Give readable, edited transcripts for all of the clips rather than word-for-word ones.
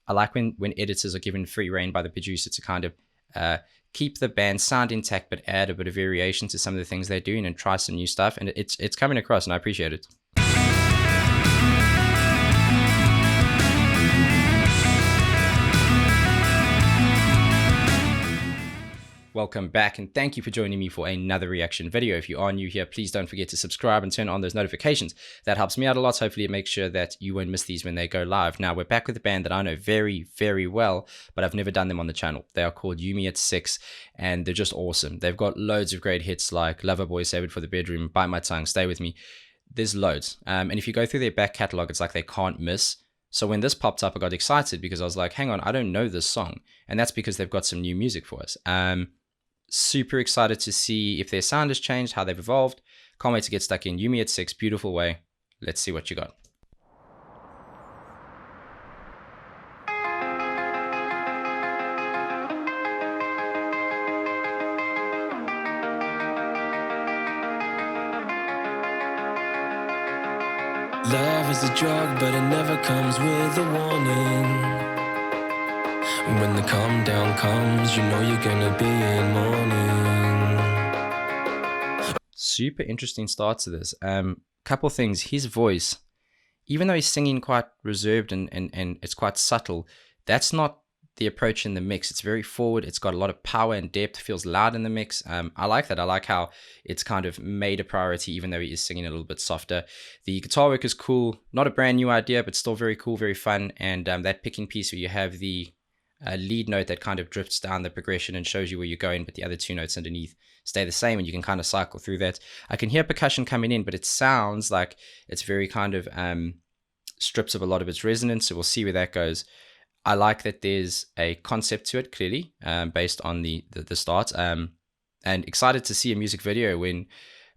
I like when editors are given free reign by the producer to kind of keep the band sound intact, but add a bit of variation to some of the things they're doing and try some new stuff. And it's coming across, and I appreciate it. Welcome back, and thank you for joining me for another reaction video. If you are new here, please don't forget to subscribe and turn on those notifications. That helps me out a lot. Hopefully it makes sure that you won't miss these when they go live. Now, we're back with a band that I know very, very well, but I've never done them on the channel. They are called Yumi at 6, and they're just awesome. They've got loads of great hits like Loverboy, Save It for the Bedroom, Bite My Tongue, Stay With Me. There's loads. And if you go through their back catalog, it's like they can't miss. So when this popped up, I got excited because I was like, hang on, I don't know this song. And that's because they've got some new music for us. Super excited to see if their sound has changed, how they've evolved. Can't wait to get stuck in. Yumi at 6, beautiful way. Let's see what you got. Love is a drug, but it never comes with a warning. When the calm down comes, you know you're gonna be in mourning. Super interesting start to this. Couple things. His voice, even though he's singing quite reserved and it's quite subtle, that's not the approach in the mix. It's very forward. It's got a lot of power and depth. Feels loud in the mix. I like that. I like how it's kind of made a priority, even though he is singing a little bit softer. The guitar work is cool. Not a brand new idea, but still very cool, very fun. And that picking piece where you have the lead note that kind of drifts down the progression and shows you where you're going, but the other two notes underneath stay the same, and you can kind of cycle through that. I can hear percussion coming in, but it sounds like it's very kind of strips of a lot of its resonance, so we'll see where that goes. I like that there's a concept to it, clearly, based on the start, and excited to see a music video when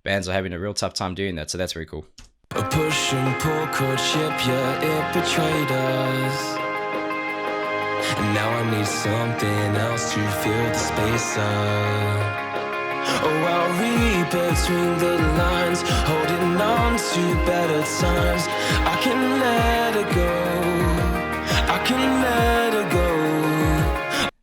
bands are having a real tough time doing that, so that's very cool. A push and pull courtship, yeah, it betrayed us. And now I need something else to fill the space up. Oh, I'll read between the lines, holding on to better times. I can let it go, I can let it go.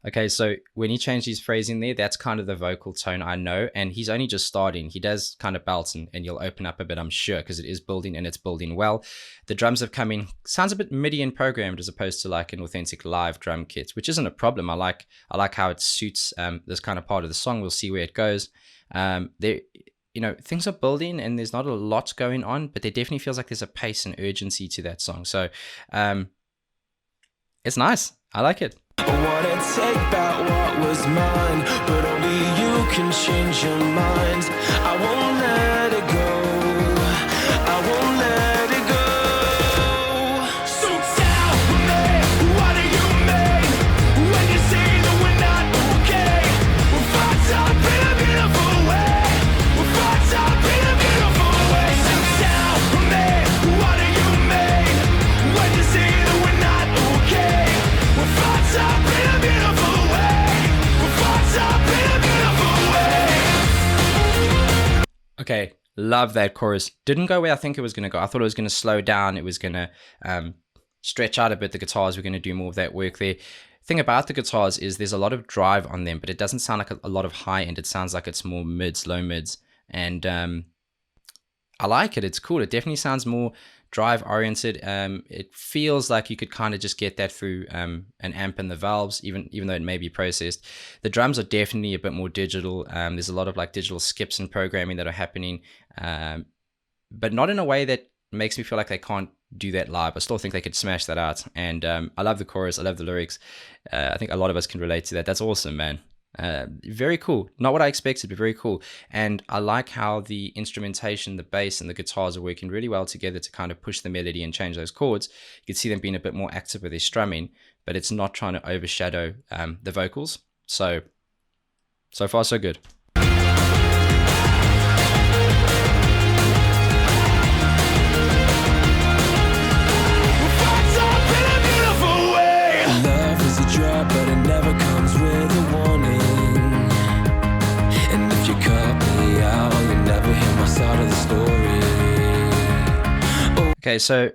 Okay, so when he changed his phrasing there, that's kind of the vocal tone I know, and he's only just starting. He does kind of belt and you'll open up a bit, I'm sure, because it is building and it's building well. The drums have come in, sounds a bit MIDI and programmed as opposed to like an authentic live drum kit, which isn't a problem. I like how it suits this kind of part of the song. We'll see where it goes. Things are building and there's not a lot going on, but there definitely feels like there's a pace and urgency to that song. So it's nice. I like it. I wanna take back what was mine, but only you can change your mind. I won't let it go, I won't let it go. So tell me, what do you mean when you say that we're not okay? We're fucked up in a beautiful way, we're fucked up in a beautiful way. So tell me, what do you mean when you say that we're not okay? We're fucked up in a beautiful way, we're fucked up in a beautiful way. Okay, love that chorus. Didn't go where I think it was going to go. I thought it was going to slow down. It was going to stretch out a bit. The guitars were going to do more of that work there. Thing about the guitars is there's a lot of drive on them, but it doesn't sound like a lot of high end. It sounds like it's more mids, low mids. And I like it. It's cool. It definitely sounds more drive oriented. It feels like you could kind of just get that through an amp and the valves, even though it may be processed. The drums are definitely a bit more digital. There's a lot of like digital skips and programming that are happening, but not in a way that makes me feel like they can't do that live. I still think they could smash that out. And I love the chorus. I love the lyrics. I think a lot of us can relate to that. That's awesome, man. Very cool. Not what I expected, but very cool. And I like how the instrumentation, the bass and the guitars are working really well together to kind of push the melody and change those chords. You can see them being a bit more active with their strumming, but it's not trying to overshadow the vocals. So far so good. Love is a drug, but it never comes with a warning. And if you cut me out, you'll never hear my side of the story. Okay, so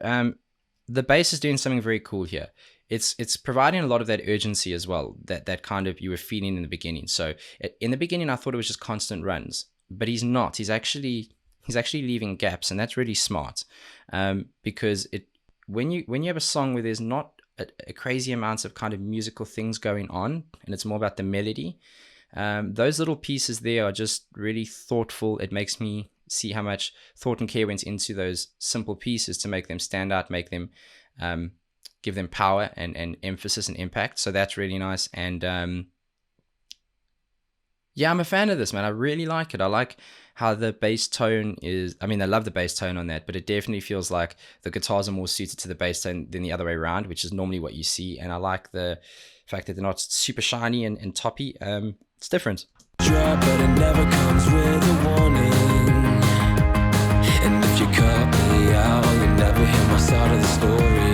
the bass is doing something very cool here. it's providing a lot of that urgency as well, that kind of you were feeling in the beginning. So in the beginning, I thought it was just constant runs, but he's not. He's actually leaving gaps, and that's really smart, because when you have a song where there's not a crazy amounts of kind of musical things going on, and it's more about the melody, those little pieces there are just really thoughtful. It makes me see how much thought and care went into those simple pieces to make them stand out, make them give them power and emphasis and impact. So that's really nice. And yeah, I'm a fan of this, man. I really like it. I like how the bass tone is. I mean, I love the bass tone on that, but it definitely feels like the guitars are more suited to the bass tone than the other way around, which is normally what you see. And I like the fact that they're not super shiny and toppy. It's different. Drop, but it never comes with a warning. And if you cut me out, you never hear my side of the story.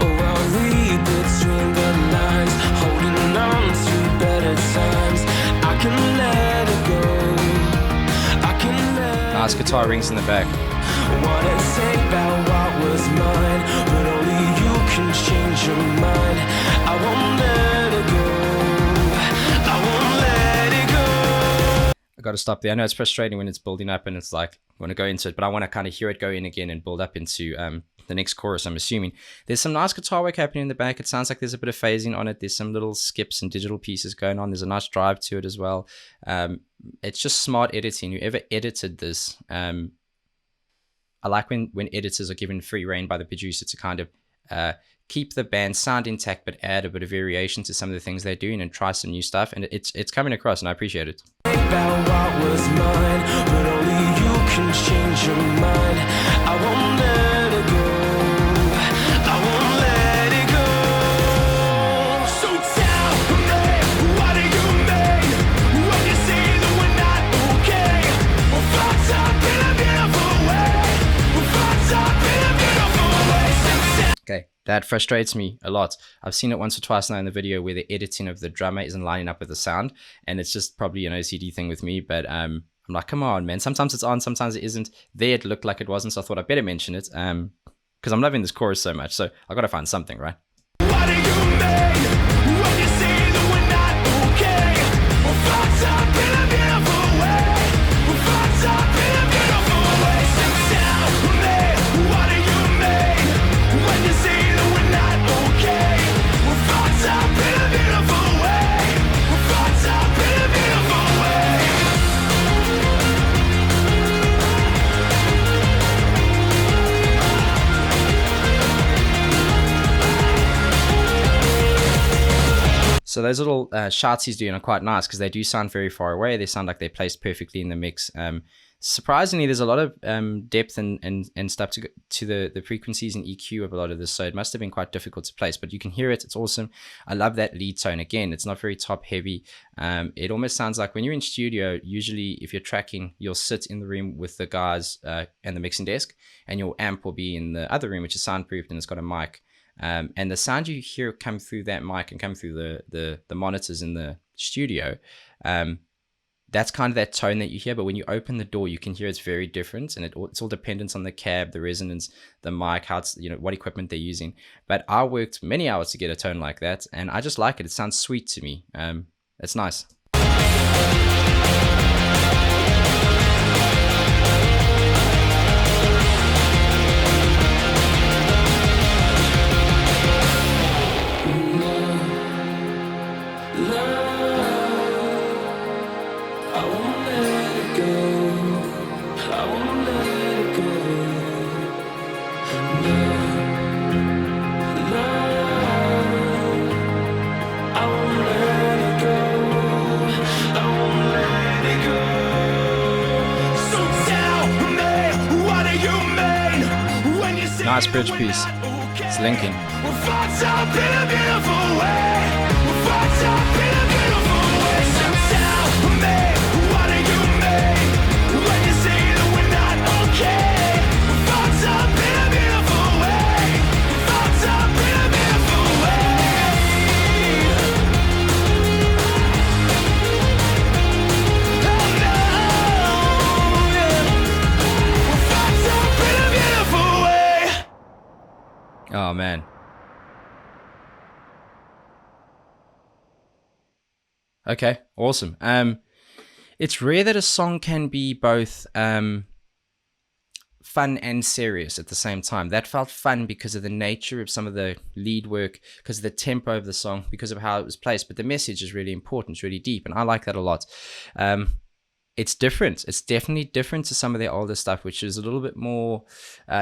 Oh, I'll read between the lines, holding on to better times. I can let it go. I can let Nice guitar rings in the back. wanna take back what was mine, but only you can change your mind. I won't let it go. I won't let it go. I got to stop there. I know it's frustrating when it's building up and it's like I want to go into it, but I want to kind of hear it go in again and build up into the next chorus. I'm assuming there's some nice guitar work happening in the back. It sounds like there's a bit of phasing on it. There's some little skips and digital pieces going on. There's a nice drive to it as well. It's just smart editing. Whoever edited this, I like when editors are given free reign by the producer to kind of keep the band sound intact, but add a bit of variation to some of the things they're doing and try some new stuff. And it's coming across, and I appreciate it. About what was mine, but only you can change your mind. I won't let it go. I won't let it go. So tell me, what do you mean when you say that we're not okay? We're fucked up in a beautiful way. We're fucked up in a beautiful way. So tell Okay, that frustrates me a lot. I've seen it once or twice now in the video where the editing of the drummer isn't lining up with the sound, and it's just probably an OCD thing with me, but I'm like, come on, man. Sometimes it's on, sometimes it isn't. There it looked like it wasn't, so I thought I'd better mention it, because I'm loving this chorus so much, so I got to find something, right? what do you mean when you say that we're not okay? We're fucked up in a beautiful way. We're fucked up in a beautiful way. So tell me, what do you mean when you say that we're not okay? We're fucked up in a beautiful way. We're fucked up in a beautiful way. So those little shots he's doing are quite nice because they do sound very far away. They sound like they're placed perfectly in the mix. Surprisingly, there's a lot of depth and stuff to the frequencies and EQ of a lot of this, so it must have been quite difficult to place, but you can hear it. It's awesome. I love that lead tone. Again, it's not very top heavy. It almost sounds like when you're in studio, usually if you're tracking, you'll sit in the room with the guys and the mixing desk, and your amp will be in the other room, which is soundproofed and it's got a mic. And the sound you hear come through that mic and come through the monitors in the studio, that's kind of that tone that you hear. But when you open the door, you can hear it's very different, and it's all dependent on the cab, the resonance, the mic, how it's, what equipment they're using. But I worked many hours to get a tone like that, and I just like it. It sounds sweet to me. It's nice. I won't let it go. I won't let it go. I won't let it go. I won't let it go. So tell me, what do you mean when you say Nice bridge piece. It's linking. we're fucked up in a beautiful way. We're fucked up in a beautiful way. So tell me, what do you mean when you say that we're not okay? We're fucked up in a beautiful way. We're fucked up in a beautiful way. Oh no, yeah. We're fucked up in a beautiful way. Oh man, Okay, awesome. It's rare that a song can be both fun and serious at the same time. That felt fun because of the nature of some of the lead work, because of the tempo of the song, because of how it was placed. But the message is really important. It's really deep, and I like that a lot. It's different. It's definitely different to some of their older stuff, which is a little bit more,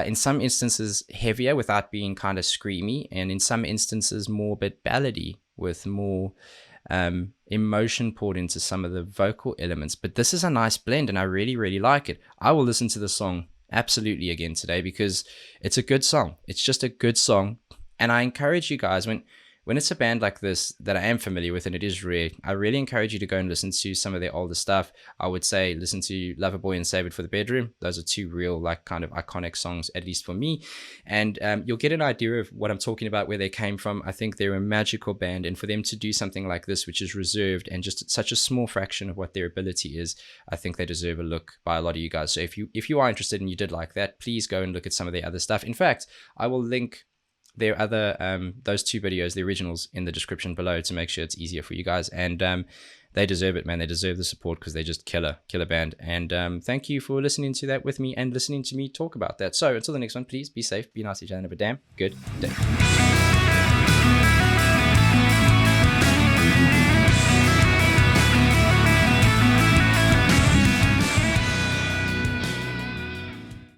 in some instances, heavier without being kind of screamy, and in some instances more a bit ballady with more emotion poured into some of the vocal elements. But this is a nice blend, and I really, really like it. I will listen to the song absolutely again today because it's a good song. It's just a good song. And I encourage you guys, when it's a band like this that I am familiar with, and it is rare, I really encourage you to go and listen to some of their older stuff. I would say listen to Loverboy and Save It for the Bedroom. Those are two real, like, kind of iconic songs, at least for me. And you'll get an idea of what I'm talking about, where they came from. I think they're a magical band, and for them to do something like this, which is reserved and just such a small fraction of what their ability is, I think they deserve a look by a lot of you guys. So if you are interested and you did like that, please go and look at some of their other stuff. In fact, I will link their other those two videos, the originals, in the description below to make sure it's easier for you guys. And they deserve it, man. They deserve the support because they're just killer band. And thank you for listening to that with me and listening to me talk about that. So until the next one, please be safe, be nice to each other, and have a damn good day.